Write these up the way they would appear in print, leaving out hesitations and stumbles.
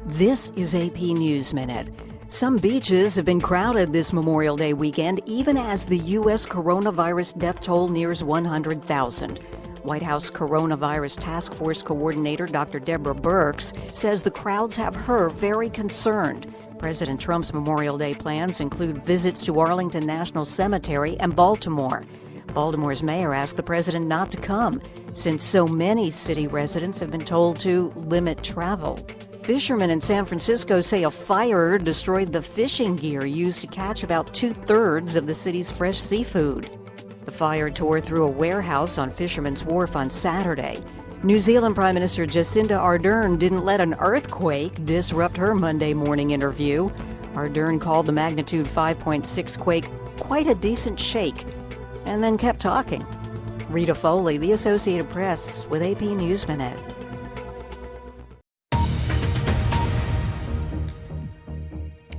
This is AP News Minute. Some beaches have been crowded this Memorial Day weekend, even as the U.S. coronavirus death toll nears 100,000. White House Coronavirus Task Force Coordinator Dr. Deborah Birx says the crowds have her very concerned. President Trump's Memorial Day plans include visits to Arlington National Cemetery and Baltimore. Baltimore's mayor asked the president not to come, since so many city residents have been told to limit travel. Fishermen in San Francisco say a fire destroyed the fishing gear used to catch about two-thirds of the city's fresh seafood. The fire tore through a warehouse on Fisherman's Wharf on Saturday. New Zealand Prime Minister Jacinda Ardern didn't let an earthquake disrupt her Monday morning interview. Ardern called the magnitude 5.6 quake quite a decent shake, and then kept talking. Rita Foley, The Associated Press, with AP News Minute.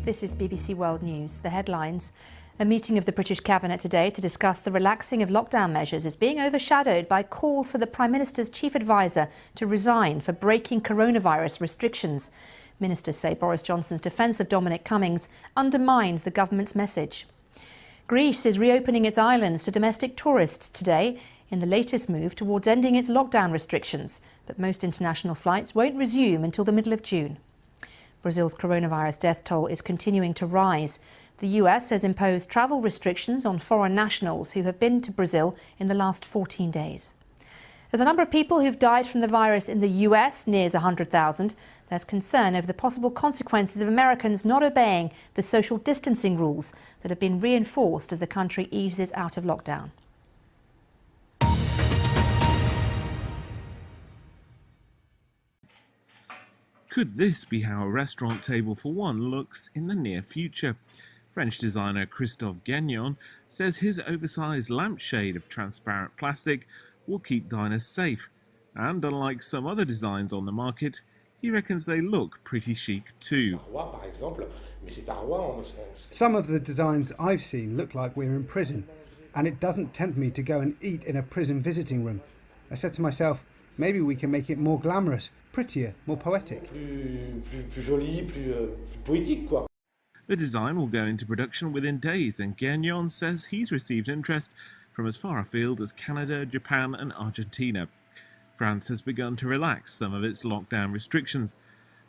This is BBC World News. The headlines. A meeting of the British Cabinet today to discuss the relaxing of lockdown measures is being overshadowed by calls for the Prime Minister's chief advisor to resign for breaking coronavirus restrictions. Ministers say Boris Johnson's defence of Dominic Cummings undermines the government's message. Greece is reopening its islands to domestic tourists today in the latest move towards ending its lockdown restrictions, but most international flights won't resume until the middle of June. Brazil's coronavirus death toll is continuing to rise. The US has imposed travel restrictions on foreign nationals who have been to Brazil in the last 14 days. As the number of people who've died from the virus in the US nears 100,000, there's concern over the possible consequences of Americans not obeying the social distancing rules that have been reinforced as the country eases out of lockdown. Could this be how a restaurant table for one looks in the near future? French designer Christophe Guénon says his oversized lampshade of transparent plastic will keep diners safe. And unlike some other designs on the market, he reckons they look pretty chic too. Some of the designs I've seen look like we're in prison, and it doesn't tempt me to go and eat in a prison visiting room. I said to myself, maybe we can make it more glamorous, prettier, more poetic. The design will go into production within days, and Guénon says he's received interest from as far afield as Canada, Japan and Argentina. France has begun to relax some of its lockdown restrictions,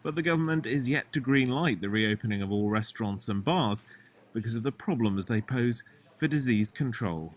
but the government is yet to green-light the reopening of all restaurants and bars because of the problems they pose for disease control.